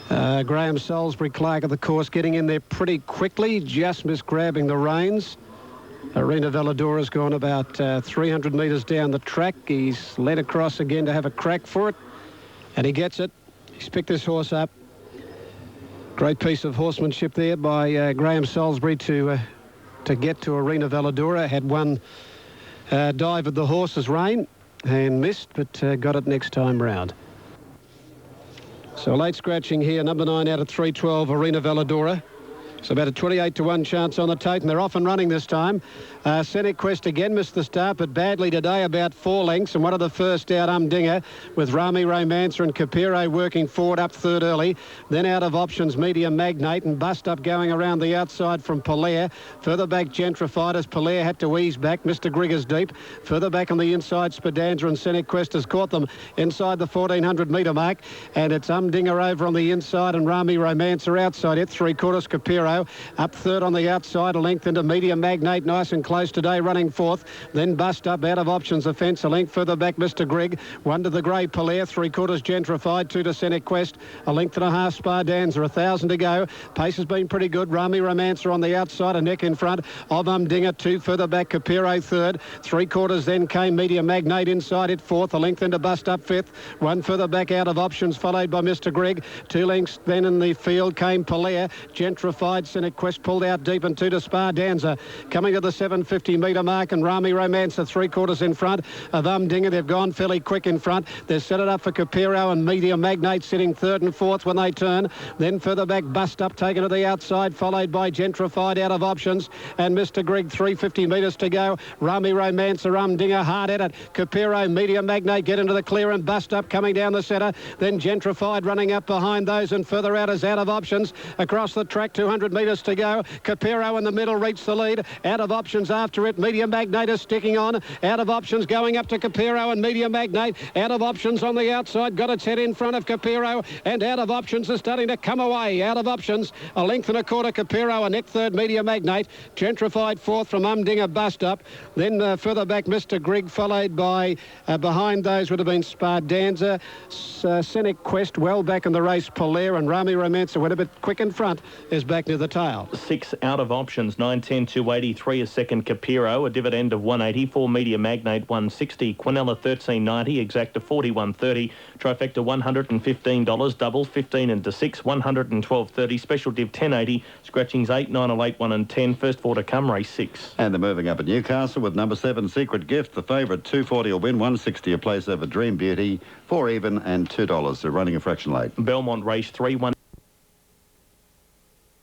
Graham Salisbury Clark of the course getting in there pretty quickly, just missed grabbing the reins. Arena Valadora's gone about 300 metres down the track. He's led across again to have a crack for it, and he gets it. He's picked this horse up. Great piece of horsemanship there by Graham Salisbury to get to Arena Valadora. Had one dive at the horse's rein and missed, but got it next time round. So late scratching here, number 9 out of 312, Arena Valadora. It's about a 28-1 chance on the tote, and they're off and running this time. Scenic Quest again missed the start, but badly today, about 4 lengths, and one of the first out, Umdinger, with Rami Romancer and Capiro working forward up third early. Then out of options, Medium Magnate, and Bust Up going around the outside from Polaire. Further back, Gentrified, as Polaire had to ease back. Mr. Grigger's deep. Further back on the inside, Spedanza and Scenic Quest has caught them inside the 1,400 metre mark, and it's Umdinger over on the inside and Rami Romancer outside it. 3/4 Capiro. Up third on the outside, a length into Medium Magnate, nice and close today, running fourth. Then Bust Up out of options, a fence, a length further back, Mr. Grigg. 1 to the grey, Polaire, 3/4 Gentrified, 2 to Scenic Quest, a length and a half, Spedanza, 1,000 to go. Pace has been pretty good. Rami Romancer on the outside, a neck in front of Umdinger, 2 further back, Capiro third. 3/4 then came Medium Magnate inside it, fourth, a length into Bust Up fifth. 1 further back out of options, followed by Mr. Grigg. 2 lengths then in the field came Polaire. Gentrified, Scenic Quest pulled out deep, and 2 to Spedanza. Coming to the 750 metre mark, and Rami Romancer 3/4 in front of Umdinger. They've gone fairly quick in front. They've set it up for Capiro and Medium Magnate sitting third and fourth when they turn. Then further back, Bust Up taken to the outside, followed by Gentrified out of options, and Mr. Grigg 350 metres to go. Rami Romancer, Umdinger hard at it. Capiro, Medium Magnate get into the clear, and Bust Up coming down the centre. Then Gentrified running up behind those, and further out is out of options. Across the track, 200 metres to go. Capiro in the middle reached the lead. Out of options after it. Medium Magnate is sticking on. Out of options going up to Capiro and Medium Magnate. Out of options on the outside. Got its head in front of Capiro, and out of options is starting to come away. Out of options, a length and a quarter Capiro, a neck third Medium Magnate. Gentrified fourth from Umdinger, Bust Up. Then further back, Mr. Grigg, followed by behind those would have been Spedanza. Scenic Quest well back in the race, Polaire, and Rami Romancer went a bit quick in front, is back near the tail. 6 out of options, 9.10 283 a second Capiro, a dividend of 180, 4 Media Magnate 160, Quinella 13.90, Exacta 41.30, Trifecta $115, double 15 into 6, 112.30, special div 10.80, scratchings 8, 9, 1 and 10, first 4 to come, race 6. And they're moving up at Newcastle with number 7 Secret Gift, the favourite, 240 will win, 160 a place over Dream Beauty, 4 even and $2. They're running a fraction late. Belmont race 3, 1.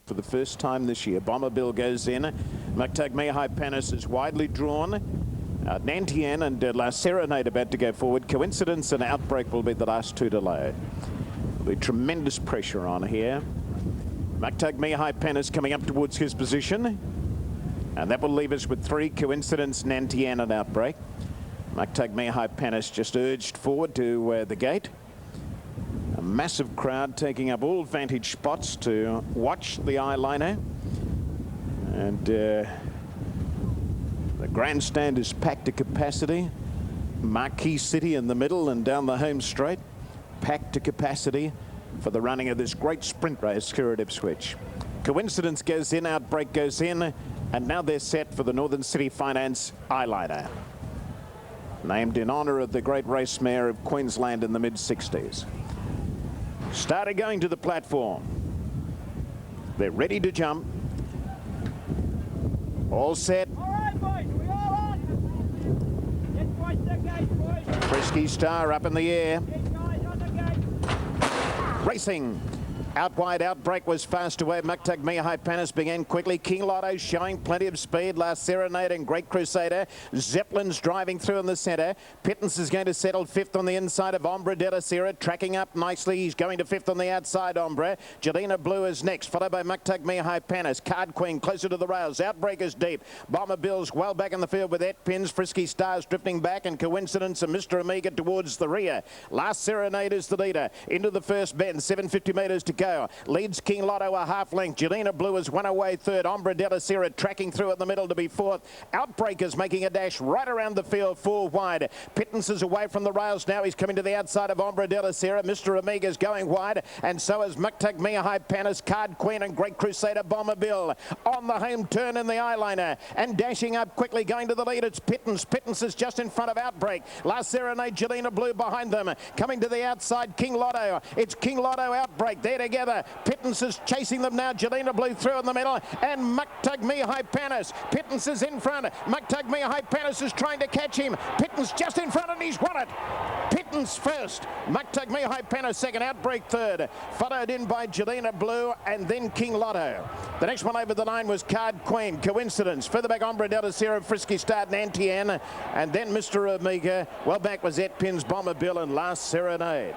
For the first time this year, Bomber Bill goes in. Mactag Mihai Panis is widely drawn. Nantien and La Serenade about to go forward. Coincidence and Outbreak will be the last 2 to load. There'll be tremendous pressure on here. Mactag Mihai Panis coming up towards his position. And that will leave us with 3, Coincidence, Nantien and Outbreak. Mactag Mihai Panis just urged forward to the gate. A massive crowd taking up all vantage spots to watch the eyeliner. And the grandstand is packed to capacity. Marquee City in the middle and down the home straight, packed to capacity for the running of this great sprint race here at Ipswich. Coincidence goes in, Outbreak goes in, and now they're set for the Northern City Finance eyeliner. Named in honour of the great race mare of Queensland in the mid-60s. Started going to the platform. They're ready to jump. All set. All right, boys, we all on. Get twice the gate, boys. Frisky Star up in the air. Get guys on the gate. Racing. Out wide, Outbreak was fast away. Mactag Mihai Panis began quickly. King Lotto showing plenty of speed. Last Serenade and Great Crusader. Zeppelin's driving through in the centre. Pittance is going to settle 5th on the inside of Ombre Della Sierra. Tracking up nicely. He's going to 5th on the outside, Ombre. Jelena Blue is next, followed by Mactag Mihai Panis. Card Queen closer to the rails. Outbreak is deep. Bomber Bill's well back in the field with Et Pins. Frisky Stars drifting back, and Coincidence and Mr. Amiga towards the rear. Last Serenade is the leader. Into the first bend. 750 metres to go. Leads King Lotto a half length. Jelena Blue has won away third. Ombre Della Sera tracking through in the middle to be fourth. Outbreakers making a dash right around the field, 4 wide. Pittance is away from the rails now. He's coming to the outside of Ombre Della Sera. Mr. Amiga's going wide, and so is Muktag Mia High Panis, Card Queen and Great Crusader Bomber Bill. On the home turn in the eyeliner and dashing up quickly, going to the lead. It's Pittance. Pittance is just in front of Outbreak. La Serenade, Jelena Blue behind them. Coming to the outside, King Lotto. It's King Lotto, Outbreak. They're together. Pittance is chasing them now. Jelena Blue through in the middle, and Muktag Mia High Panis. Pittance is in front. Muktag Mia High Panis is trying to catch him. Pittance just in front, and he's won it. Pittance first. Muktag Mia High Panis second. Outbreak third. Followed in by Jelena Blue and then King Lotto. The next one over the line was Card Queen. Coincidence. Further back, Ombre Della Sera, Frisky Start and Nantian. And then Mr. Amiga. Well back was Etpins, Bomber Bill and Last Serenade.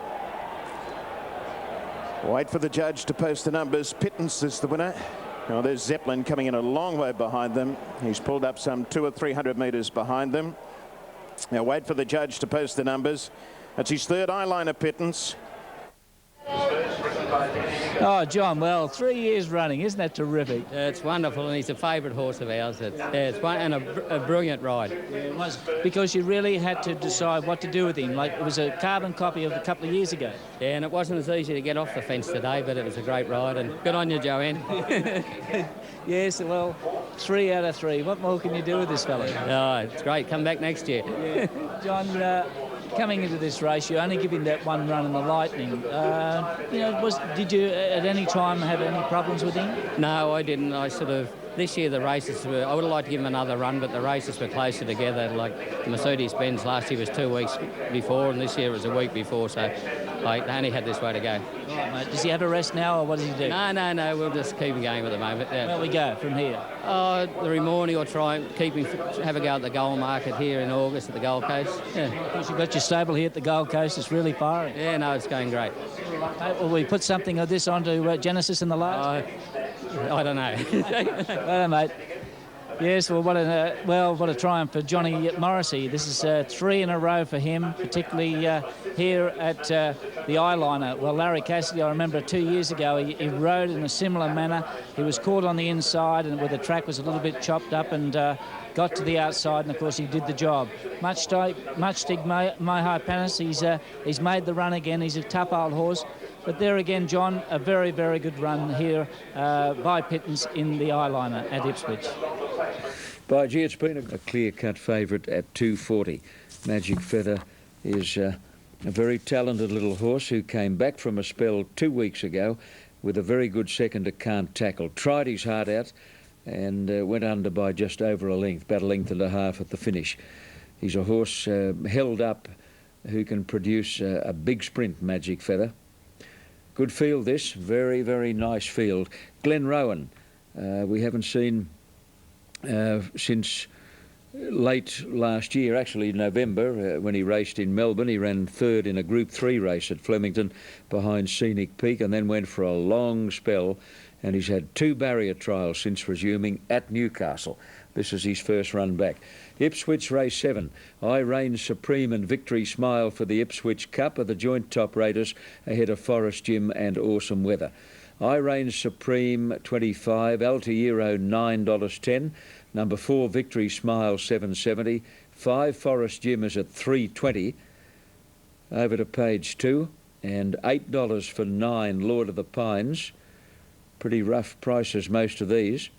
Wait for the judge to post the numbers. Pittance is the winner. Now there's Zeppelin coming in a long way behind them. He's pulled up some 200 or 300 metres behind them. Now wait for the judge to post the numbers. That's his third eyeliner, Pittance. Oh, John, well, 3 years running, isn't that terrific? It's wonderful, and he's a favourite horse of ours. It's one and a brilliant ride. It was because you really had to decide what to do with him. Like, it was a carbon copy of a couple of years ago. Yeah, and it wasn't as easy to get off the fence today, but it was a great ride, and good on you, Joanne. Yes, well, 3 out of 3. What more can you do with this fella? Oh, it's great. Come back next year. Yeah. John, coming into this race, you only give him that one run in the Lightning. You know, did you at any time have any problems with him? No, I didn't. This year the races were, I would have liked to give him another run, but the races were closer together. Like Mercedes-Benz last year was 2 weeks before, and this year was a week before, so I only had this way to go. All right, mate. Does he have a rest now, or what does he do? No, we'll just keep him going at the moment. Yeah. Where we go from here? Every morning or try and have a go at the gold market here in August at the Gold Coast. Yeah. Because you've got your stable here at the Gold Coast. It's really firing. Yeah, no, it's going great. Mate, will we put something of this onto Genesis in the last? I don't know. Well, mate. Yes, well, what a triumph for Johnny Morrissey. This is 3 in a row for him, particularly here at the eyeliner. Well, Larry Cassidy, I remember 2 years ago, he rode in a similar manner. He was caught on the inside, and where the track was a little bit chopped up, and got to the outside, and of course he did the job. Muchtig Mihai Panis, he's made the run again. He's a tough old horse. But there again, John, a very, very good run here by Pittance in the eyeliner at Ipswich. By gee, it's been a clear-cut favourite at 240. Magic Feather is a very talented little horse who came back from a spell 2 weeks ago with a very good second to Can't Tackle. Tried his heart out and went under by just over a length, about a length and a half at the finish. He's a horse held up who can produce a big sprint, Magic Feather. Good field this, very, very nice field. Glen Rowan, we haven't seen since late last year, actually November, when he raced in Melbourne. He ran third in a Group 3 race at Flemington behind Scenic Peak, and then went for a long spell, and he's had 2 barrier trials since resuming at Newcastle. This is his first run back. Ipswich race 7. I Reign Supreme and Victory Smile for the Ipswich Cup are the joint top raters ahead of Forest Jim and Awesome Weather. I Reign Supreme 25, Altiero $9.10. Number 4 Victory Smile $7.70. 5 Forest Jim is at $3.20. Over to page 2, and $8 for 9 Lord of the Pines. Pretty rough prices, most of these,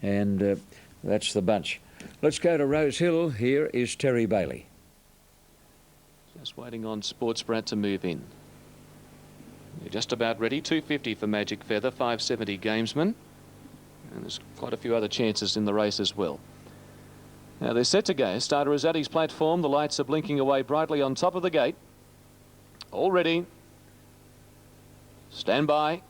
and that's the bunch. Let's go to Rose Hill. Here is Terry Bailey. Just waiting on Sports Brat to move in. They're just about ready. 250 for Magic Feather, 570 Gamesman. And there's quite a few other chances in the race as well. Now they're set to go. Starter is at his platform. The lights are blinking away brightly on top of the gate. All ready. Stand by.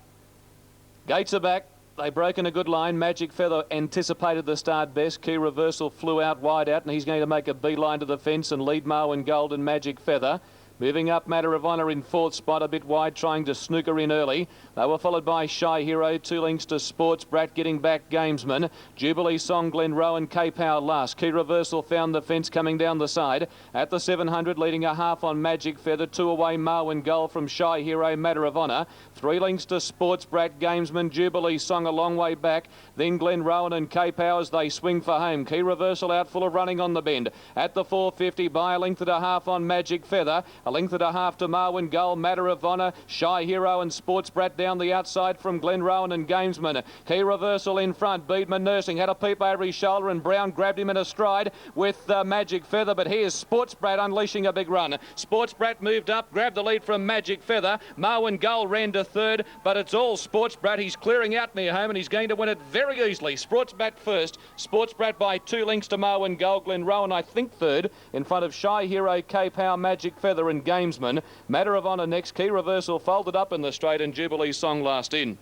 Gates are back. They've broken a good line. Magic Feather anticipated the start best. Key Reversal flew out wide out, and he's going to make a beeline to the fence and lead Marwin Gold and Magic Feather. Moving up, Matter of Honour in fourth spot, a bit wide, trying to snooker in early. They were followed by Shy Hero, 2 lengths to Sports Brat, getting back Gamesman. Jubilee Song, Glen Rowan, K-Power last. Key Reversal found the fence coming down the side. At the 700, leading a half on Magic Feather, 2 away, Marwin Gull from Shy Hero, Matter of Honour. 3 lengths to Sports Brat, Gamesman, Jubilee Song a long way back. Then Glen Rowan and K-Power as they swing for home. Key Reversal out full of running on the bend. At the 450, by a length and a half on Magic Feather. A length and a half to Marwin Gull, Matter of Honour, Shy Hero and Sports Brat down the outside from Glen Rowan and Gamesman. Key Reversal in front, Beedman nursing, had a peep over his shoulder and Brown grabbed him in a stride with Magic Feather, but here's Sports Brat unleashing a big run. Sports Brat moved up, grabbed the lead from Magic Feather. Marwin Gull ran to third, but it's all Sports Brat. He's clearing out near home and he's going to win it very easily. Sports Brat first, Sports Brat by 2 lengths to Marwin Gull, Glen Rowan I think third, in front of Shy Hero, K-Power, Magic Feather and Gamesman. Matter of Honour next. Key Reversal folded up in the straight and Jubilee Song last in.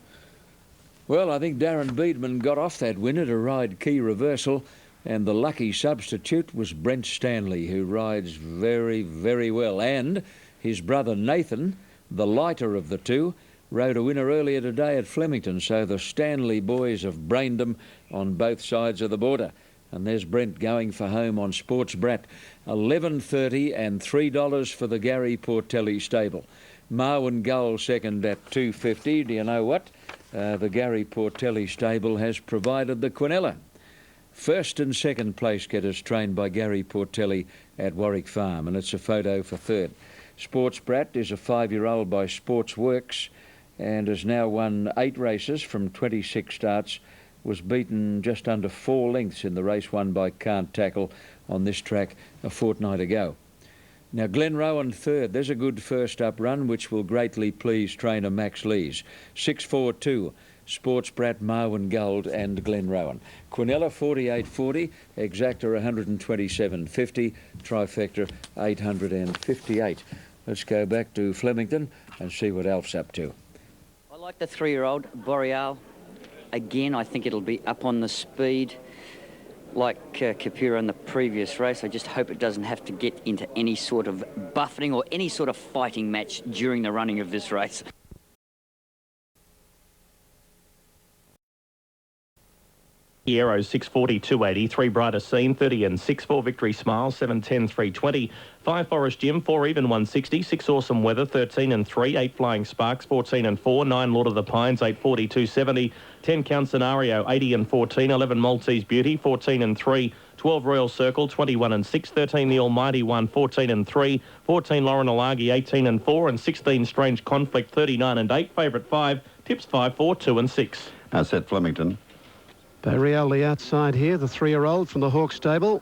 Well, I think Darren Beedman got off that winner to ride Key Reversal, and the lucky substitute was Brent Stanley, who rides very, very well. And his brother Nathan, the lighter of the two, rode a winner earlier today at Flemington, so the Stanley boys have brained them on both sides of the border. And there's Brent going for home on Sports Brat. $11.30 and $3 for the Gary Portelli stable. Marwin Gull second at $2.50. Do you know what? The Gary Portelli stable has provided the Quinella. First and second place getters trained by Gary Portelli at Warwick Farm, and it's a photo for third. Sports Brat is a 5-year-old by Sports Works and has now won 8 races from 26 starts. Was beaten just under 4 lengths in the race won by Can't Tackle on this track a fortnight ago. Now, Glen Rowan third. There's a good first up run which will greatly please trainer Max Lees. 6-4-2, Sports Brat, Marwin Gull and Glen Rowan. Quinella 48.40, Exacta 127.50, Trifecta 858. Let's go back to Flemington and see what Alf's up to. I like the 3-year-old, Boreal. Again, I think it'll be up on the speed like Capura in the previous race. I just hope it doesn't have to get into any sort of buffeting or any sort of fighting match during the running of this race. Aero 640 280, 3 Brighter Scene 30 and 6, 4 Victory Smile 710 320, 5 Forest Gym 4 Even 160, 6 Awesome Weather 13 and 3, 8 Flying Sparks 14 and 4, 9 Lord of the Pines 840 270, 10 Count Scenario 80 and 14, 11 Maltese Beauty 14 and 3, 12 Royal Circle 21 and 6, 13 The Almighty One 14 and 3, 14 Lauren Alagi 18 and 4, and 16 Strange Conflict 39 and 8. Favourite 5, tips 5, 4, 2 and 6. Set Flemington. Boreal the outside here, the 3-year-old from the Hawk stable.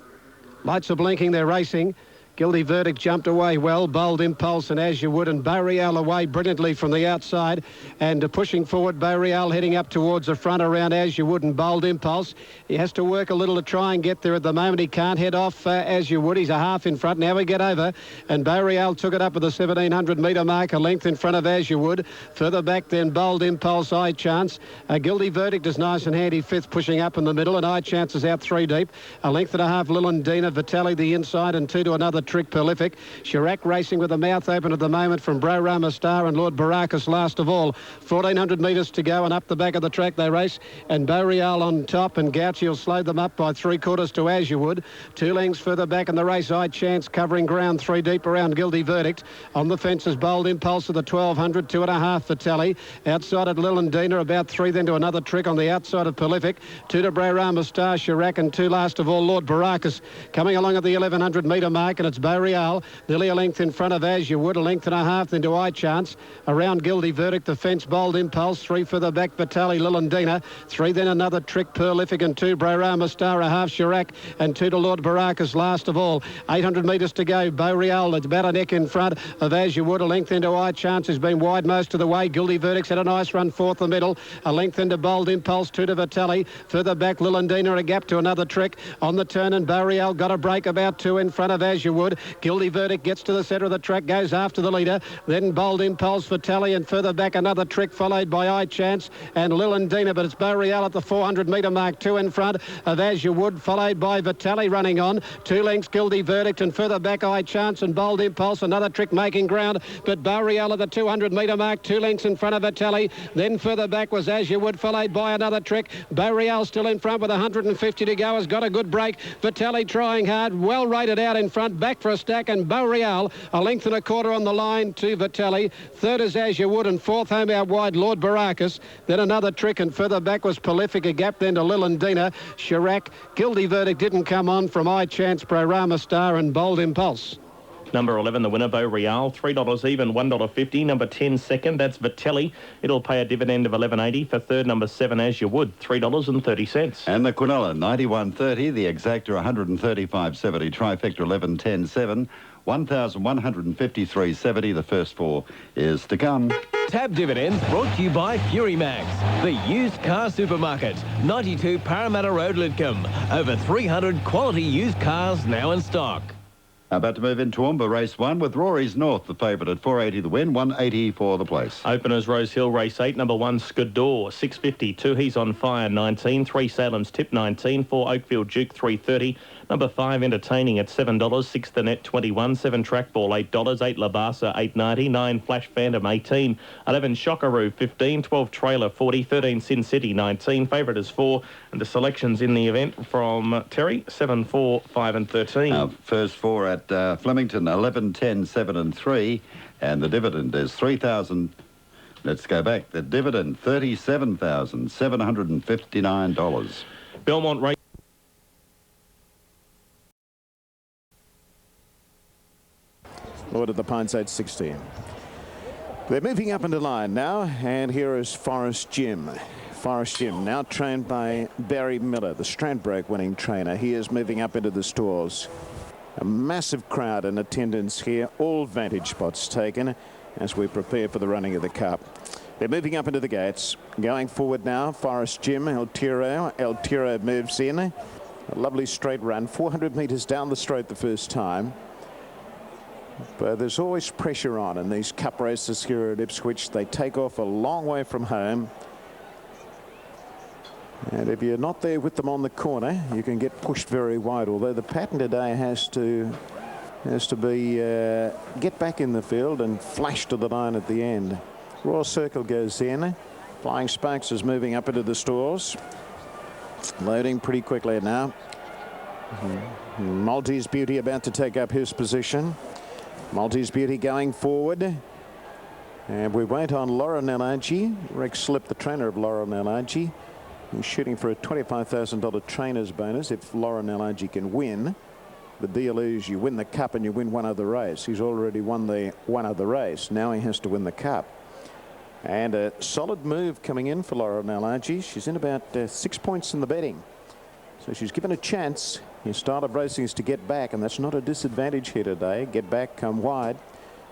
Lights are blinking, they're racing. Guilty Verdict jumped away well. Bold Impulse and As You Would, and Boreal away brilliantly from the outside and pushing forward. Boreal heading up towards the front around As You Would and Bold Impulse. He has to work a little to try and get there at the moment. He can't head off As You Would. He's a half in front. Now we get over, and Boreal took it up at the 1700 metre mark, a length in front of As You Would. Further back then, Bold Impulse, Eye Chance. Guilty Verdict is nice and handy fifth, pushing up in the middle, and Eye Chance is out 3 deep. A length and a half, Lillandina, Vitelli the inside, and 2 to another Trick Prolific. Chirac racing with the mouth open at the moment from Bro Rama Star and Lord Baracus last of all. 1400 metres to go, and up the back of the track they race, and Boreal on top, and Gauchi will slow them up by 3/4 to As You Would. 2 lengths further back in the race, Eye Chance covering ground 3 deep around Guilty Verdict. On the fences, Bold Impulse of the 1200, 2.5 for Tally. Outside at Lillandina, about 3 then to another Trick on the outside of Prolific. 2 to Bro Rama Star, Chirac, and 2 last of all Lord Baracus. Coming along at the 1100 metre mark, and it's Boreal nearly a length in front of As You Would, a length and a half then to Eye Chance. Around Guilty Verdict, the fence, Bold Impulse, 3 further back, Vitelli, Lillandina. 3 then another Trick, Prolific, and 2 Bro Rama Star, a half Chirac, and 2 to Lord Baracus last of all. 800 metres to go. Boreal, it's about a neck in front of As You Would, a length into Eye Chance, has been wide most of the way. Guilty Verdict's had a nice run fourth the middle, a length into Bold Impulse, 2 to Vitelli. Further back, Lillandina, a gap to another Trick on the turn, and Boreal got a break about 2 in front of As You Would. Wood. Gildy Verdict gets to the centre of the track, goes after the leader. Then Bold Impulse for Tally, and further back another trick followed by I Chance and Lillandina, but it's Boreal at the 400-metre mark, 2 in front of Azure Wood, followed by Vitali running on. 2 lengths Gildy Verdict, and further back I Chance and Bold Impulse. Another trick making ground, but Boreal at the 200-metre mark, 2 lengths in front of Vitali. Then further back was Azure Wood, followed by another trick. Boreal still in front with 150 to go, has got a good break. Vitali trying hard, well rated out in front, back for a stack, and Boreal a length and a quarter on the line to Vitali. Third is Azure Wood, and fourth home out wide Lord Baracus. Then another trick, and further back was Prolific, a gap then to Lillandina. Chirac, Gildy Verdict didn't come on from I Chance, Prorama Star and Bold Impulse. Number 11, the winner, Boreal, $3 even, $1.50. Number 10, second, that's Vitali. It'll pay a dividend of $11.80. For third, number 7, Azure Wood, $3.30. And the Quinella, 91.30. The Exacta, 135.70. Trifecta, 11.10.7. 1,153.70. The first 4 is to come. Tab Dividends brought to you by Fury Max, the used car supermarket. 92 Parramatta Road, Lidcombe. Over 300 quality used cars now in stock. About to move into Toowoomba, race 1 with Rory's North, the favourite at 480 the win, 180 for the place. Openers, Rose Hill, race 8, number 1, Skidor, 650. 2, He's on Fire, 19. 3, Salem's Tip, 19. 4, Oakfield Duke, 330. Number 5, Entertaining at $7. 6, The Net, 21. 7, Trackball, $8. 8, Labasa, $8.90. 9, Flash Phantom, 18. 11, Shockaroo, 15. 12, Trailer, 40. 13, Sin City, 19. Favourite is 4. And the selections in the event from Terry, 7, 4, 5 and 13. First 4 at Flemington, 11, 10, 7 and 3. And the dividend is 3,000. Let's go back. The dividend, $37,759. Belmont race. Lord of the Pines, 8:16. They're moving up into line now, and here is Forest Jim. Forest Jim, now trained by Barry Miller, the Stradbroke winning trainer. He is moving up into the stalls. A massive crowd in attendance here, all vantage spots taken as we prepare for the running of the Cup. They're moving up into the gates. Going forward now, Forest Jim, El Tiro. El Tiro moves in. A lovely straight run, 400 metres down the straight the first time. But there's always pressure on in these Cup races here at Ipswich. They take off a long way from home. And if you're not there with them on the corner, you can get pushed very wide. Although the pattern today has to be get back in the field and flash to the line at the end. Royal Circle goes in. Flying Sparks is moving up into the stalls. Loading pretty quickly now. Maltese Beauty about to take up his position. Maltese Beauty going forward. And we wait on Laura Nelaji. Rex Slip, the trainer of Laura Nelaji. He's shooting for a $25,000 trainer's bonus if Laura Nelaji can win. The deal is you win the Cup and you win one other race. He's already won the one other race. Now he has to win the Cup. And a solid move coming in for Laura Nelaji. She's in about 6 points in the betting. So she's given a chance. Your style of racing is to get back, and that's not a disadvantage here today. Get back, come wide.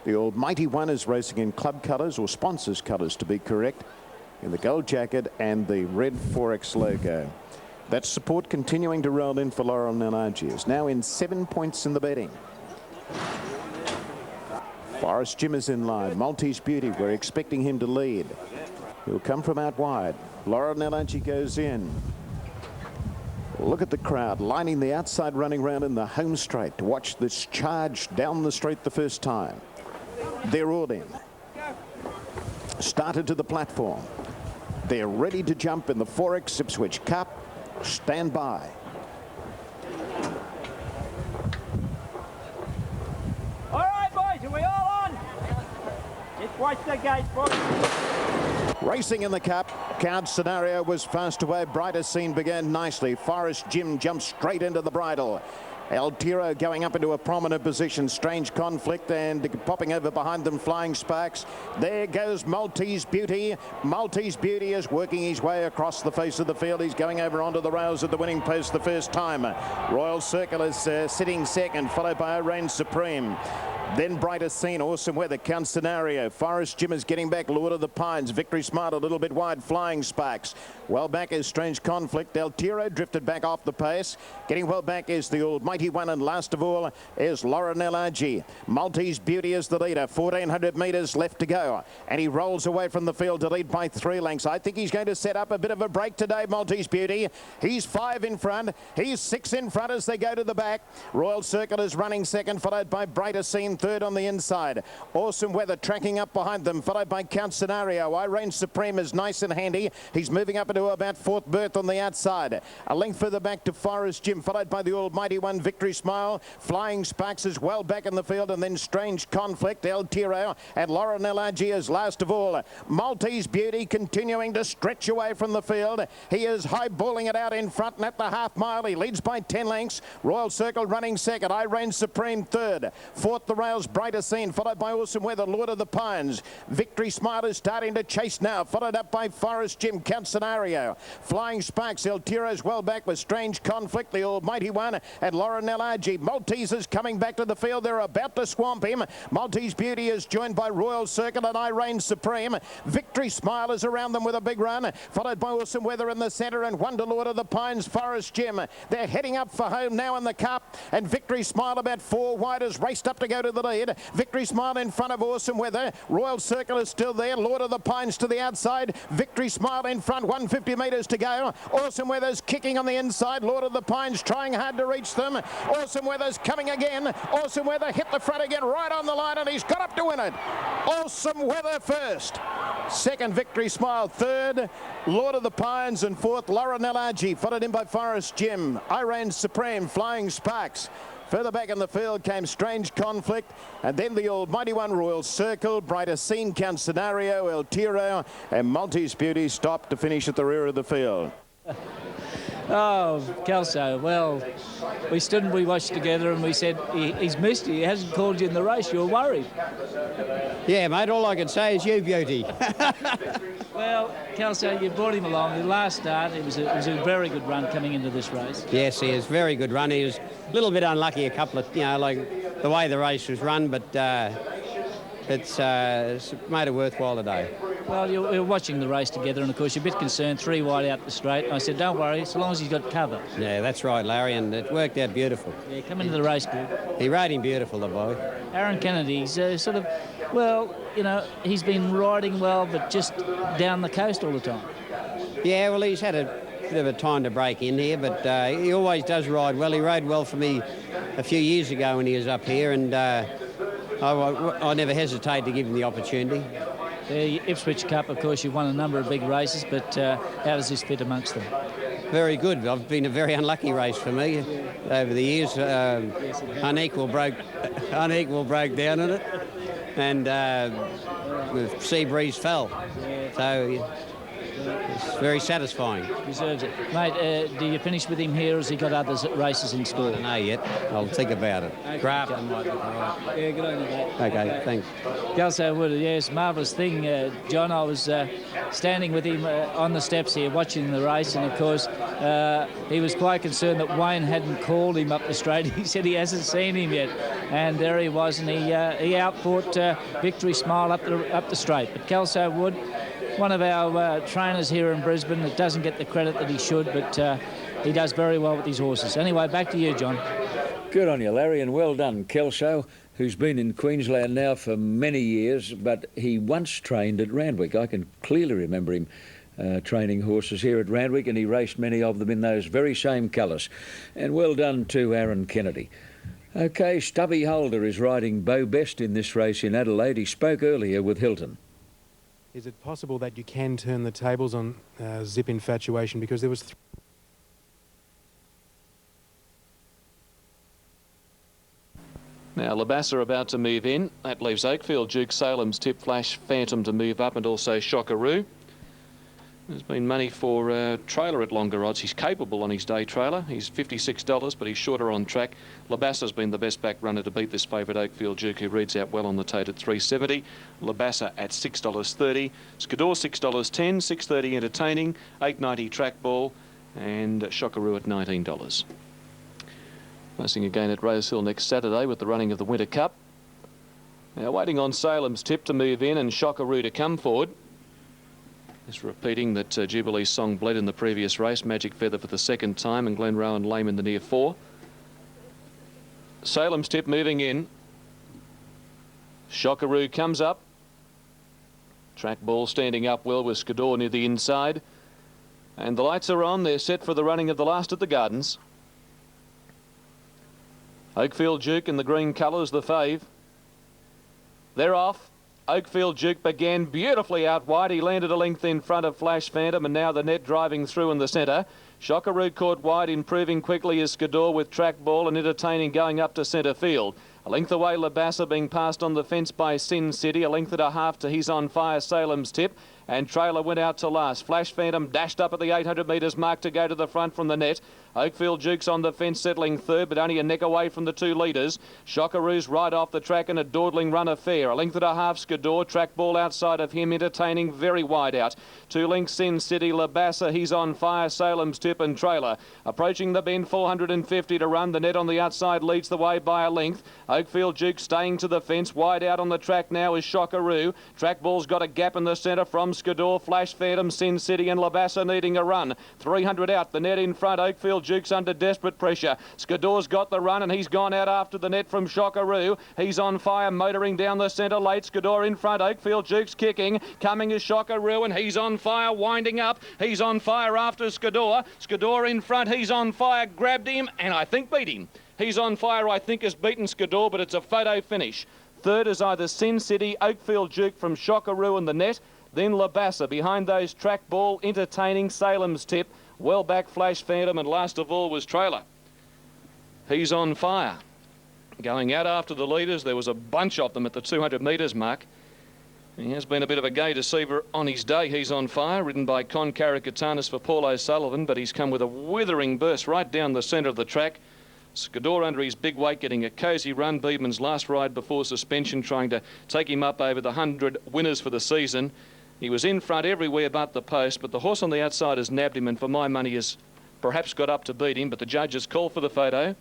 The Almighty One is racing in club colours, or sponsors colours to be correct, in the gold jacket and the red Forex logo. That support continuing to roll in for Laurel Nelaji. Is now in 7 points in the betting. Forest Jim is in line. Maltese Beauty, we're expecting him to lead. He'll come from out wide. Laurel Nelaji goes in. Look at the crowd lining the outside, running round in the home straight to watch this charge down the straight the first time. They're all in. Started to the platform. They're ready to jump in the Forex Ipswich Cup. Stand by. All right, boys, are we all on? Just watch the gate, boys. Racing in the Cup. Card Scenario was fast away. Brighter Scene began nicely. Forest Jim jumped straight into the bridle. El Tiro going up into a prominent position. Strange Conflict and popping over behind them, Flying Sparks. There goes Maltese Beauty. Maltese Beauty is working his way across the face of the field. He's going over onto the rails at the winning post the first time. Royal Circle is sitting second, followed by Reign Supreme. Then Brighter Scene, Awesome Weather, Count Scenario. Forest Jim is getting back. Lord of the Pines, Victory Smart a little bit wide. Flying Sparks. Well back is Strange Conflict. El Tiro drifted back off the pace. Getting well back is the Almighty One, and last of all is Laura Nelaji. Maltese Beauty is the leader. 1,400 metres left to go, and he rolls away from the field to lead by 3 lengths. I think he's going to set up a bit of a break today, Maltese Beauty. He's 5 in front. He's 6 in front as they go to the back. Royal Circle is running second, followed by Brighter Scene third on the inside. Awesome Weather tracking up behind them, followed by Count Scenario. I Reign Supreme is nice and handy. He's moving up into about 4th berth on the outside. A length further back to Forest Jim, followed by the Almighty One, Victory Smile. Flying Sparks is well back in the field, and then Strange Conflict, El Tiro, and Laura Nelaji is last of all. Maltese Beauty continuing to stretch away from the field. He is high-balling it out in front, and at the half mile he leads by 10 lengths. Royal Circle running second. I Reign Supreme third. 4th the rails, Brighter Scene, followed by Awesome Weather, Lord of the Pines. Victory Smart is starting to chase now, followed up by Forest Jim, Count Scenario. Flying Sparks, El Tiro's well back with Strange Conflict, the Almighty One, and Laura Nelaji. Maltese is coming back to the field. They're about to swamp him. Maltese Beauty is joined by Royal Circle and I Reign Supreme. Victory Smile is around them with a big run, followed by Awesome Weather in the centre, and Wonder Lord of the Pines, Forest Jim. They're heading up for home now in the cup, and Victory Smile about 4 wide has raced up to go to the lead. Victory Smile in front of Awesome Weather. Royal Circle is still there. Lord of the Pines to the outside. Victory Smile in front, 150 metres to go. Awesome Weather's kicking on the inside. Lord of the Pines trying hard to reach them. Awesome Weather's coming again. Awesome Weather hit the front again, right on the line, and he's got up to win it. Awesome Weather first. Second, Victory Smile. Third, Lord of the Pines, and 4th, Laura Nelaji, followed in by Forest Jim. I Reign Supreme, Flying Sparks. Further back in the field came Strange Conflict, and then the Almighty One, Royal Circle, Brighter Scene, Count Scenario, El Tiro, and Maltese Beauty stopped to finish at the rear of the field. Oh, Kelso, well, we stood and we watched together and we said, he's missed you, he hasn't called you in the race, you're worried. Yeah, mate, all I can say is you, Beauty. Well, Kelso, you brought him along. The last start, it was a very good run coming into this race. Yes, he is. Very good run. He was a little bit unlucky a couple of, like the way the race was run, but it's made it worthwhile today. Well, we were watching the race together, and of course you're a bit concerned, 3 wide out the straight. And I said, don't worry, so long as he's got cover. Yeah, that's right, Larry, and it worked out beautiful. Yeah, come into the race good. He rode him beautiful, the boy. Aaron Kennedy's sort of, well, he's been riding well, but just down the coast all the time. Yeah, well, he's had a bit of a time to break in here, but he always does ride well. He rode well for me a few years ago when he was up here, and I never hesitate to give him the opportunity. The Ipswich Cup, of course, you've won a number of big races, but how does this fit amongst them? Very good. I've been a very unlucky race for me over the years. Unequal broke down in it, and the sea breeze fell. So it's very satisfying. Deserves it. Mate, do you finish with him here, or has he got other races in store? I don't know yet. I'll think about it. Okay, Grafton might look all right. Yeah, good on you, mate. Okay, thanks. Kelso Wood, yes, marvellous thing. John, I was standing with him on the steps here watching the race, and of course he was quite concerned that Wayne hadn't called him up the straight. He said he hasn't seen him yet, and there he was, and he outfought Victory Smile up the straight. But Kelso Wood, one of our trainers here in Brisbane, that doesn't get the credit that he should, but he does very well with these horses. Anyway, back to you, John. Good on you, Larry, and well done, Kelso, who's been in Queensland now for many years, but he once trained at Randwick. I can clearly remember him training horses here at Randwick, and he raced many of them in those very same colours. And well done to Aaron Kennedy. OK, Stubby Holder is riding Beau Best in this race in Adelaide. He spoke earlier with Hilton. Is it possible that you can turn the tables on Zip Infatuation? Because there was... Now, Labassa about to move in. That leaves Oakfield Duke, Salem's Tip Flash, Phantom to move up, and also Shockaroo. There's been money for trailer at longer odds. He's capable on his day trailer. He's $56, but he's shorter on track. Labassa's been the best back runner to beat this favourite Oakfield Duke, who reads out well on the tote at $3.70. Labassa at $6.30. Skidor $6.10. $6.30 Entertaining. $8.90 Trackball, and Shockaroo at $19. Racing again at Rosehill next Saturday with the running of the Winter Cup. Now waiting on Salem's Tip to move in and Shockaroo to come forward. Just repeating that Jubilee Song bled in the previous race. Magic Feather for the second time and Glen Rowan lame in the near 4. Salem's Tip moving in. Shockaroo comes up. Track Ball standing up well with Skidor near the inside. And the lights are on. They're set for the running of the last at the Gardens. Oakfield Duke in the green colours, the fave. They're off. Oakfield Duke began beautifully out wide. He landed a length in front of Flash Phantom, and now the net driving through in the centre. Shockaroo caught wide, improving quickly as Skidor with Track Ball and Entertaining going up to centre field. A length away, Labassa being passed on the fence by Sin City. A length and a half to He's on Fire, Salem's Tip. And Trailer went out to last. Flash Phantom dashed up at the 800 metres mark to go to the front from the net. Oakfield Duke's on the fence settling third, but only a neck away from the 2 leaders. Shockaroo's right off the track in a dawdling run affair. A length and a half, Skidor. Track Ball outside of him, Entertaining very wide out. 2 lengths, Sin City, Labassa, He's on Fire, Salem's Tip and Trailer. Approaching the bend, 450 to run. The net on the outside leads the way by a length. Oakfield Duke staying to the fence. Wide out on the track now is Shockaroo. Track Ball's got a gap in the centre from Skidor, Flash Phantom, Sin City and Labassa needing a run. 300 out, the net in front. Oakfield Duke's under desperate pressure. Skidor's got the run and he's gone out after the net from Shockaroo. He's on fire, motoring down the centre late. Skidor in front. Oakfield Duke's kicking. Coming is Shockaroo and he's on fire, winding up. He's on fire after Skidor. Skidor in front. He's on fire, grabbed him and I think beat him. He's on fire, I think, has beaten Skidor, but it's a photo finish. Third is either Sin City, Oakfield Duke from Shockaroo and the net. Then Labassa behind those, Track Ball, Entertaining, Salem's Tip, well back Flash Phantom, and last of all was Trailer. He's on fire. Going out after the leaders, there was a bunch of them at the 200 metres mark. He has been a bit of a gay deceiver on his day. He's on fire, ridden by Con Caracatanis for Paul O'Sullivan, but he's come with a withering burst right down the centre of the track. Skidor under his big weight getting a cosy run. Beedman's last ride before suspension, trying to take him up over the 100 winners for the season. He was in front everywhere but the post, but the horse on the outside has nabbed him and for my money has perhaps got up to beat him, but the judges call for the photo.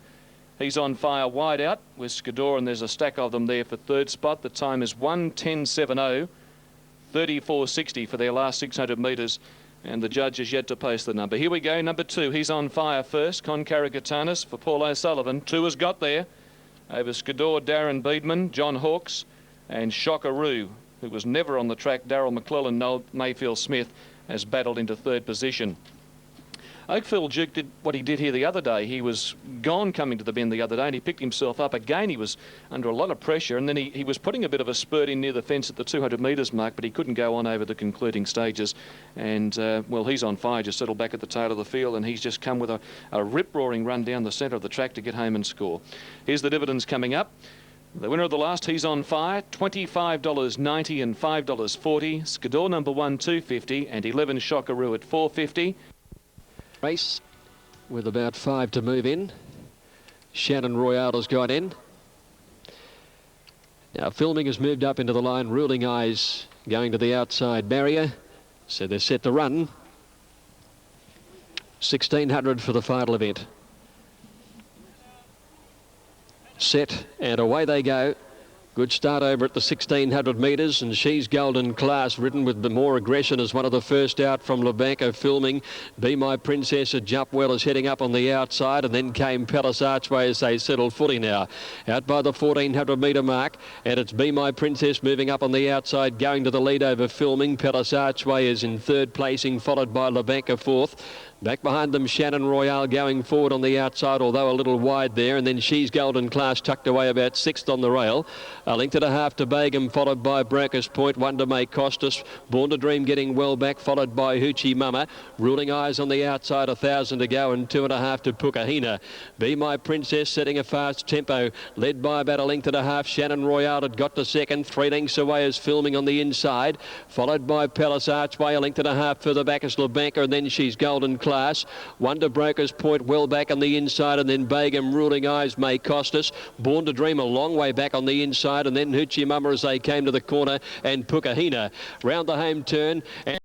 He's on fire wide out with Skidor and there's a stack of them there for third spot. The time is 1:10.70, 34.60 for their last 600 metres. And the judge is yet to post the number. Here we go, number 2. He's on fire first. Con Caracatanis for Paul O'Sullivan. 2 has got there. Over Skidor, Darren Beedman, John Hawkes, and Shockaroo, who was never on the track. Darryl McClellan, Noel Mayfield Smith, has battled into third position. Oakfield Duke did what he did here the other day. He was gone coming to the bend the other day and he picked himself up. Again, he was under a lot of pressure and then he was putting a bit of a spurt in near the fence at the 200 metres mark, but he couldn't go on over the concluding stages. And, well, he's on fire, just settled back at the tail of the field and he's just come with a rip-roaring run down the centre of the track to get home and score. Here's the dividends coming up. The winner of the last, He's on Fire, $25.90 and $5.40. Skidor number 1, $2.50 and 11 Shockaroo at $4.50. Race with about 5 to move in. Shannon Royale has got in. Now Filming has moved up into the line. Ruling Eyes going to the outside barrier. So they're set to run. 1600 for the final event. Set and away they go. Good start over at the 1600 metres and She's Golden Class, ridden with more aggression as one of the first out from Labanco. Filming. Be My Princess at Jump Well is heading up on the outside and then came Palace Archway as they settled footy now. Out by the 1400 metre mark and it's Be My Princess moving up on the outside, going to the lead over Filming. Palace Archway is in third placing, followed by Labanco fourth. Back behind them, Shannon Royale going forward on the outside, although a little wide there. And then She's Golden Class tucked away about sixth on the rail. A length and a half to Begum, followed by Broker's Point. One to May Costas. Born to Dream getting well back, followed by Hoochie Mama. Ruling Eyes on the outside, 1,000 to go, and 2.5 to Pukahina. Be My Princess setting a fast tempo, led by about a length and a half. Shannon Royale had got to second. 3 lengths away is Filming on the inside, followed by Palace Archway. A length and a half further back is Labanco, and then She's Golden Class. One to Broker's Point, well back on the inside, and then Begum, Ruling Eyes, May Costas. Born to Dream a long way back on the inside, and then Hoochie Mama as they came to the corner, and Pukahina round the home turn. And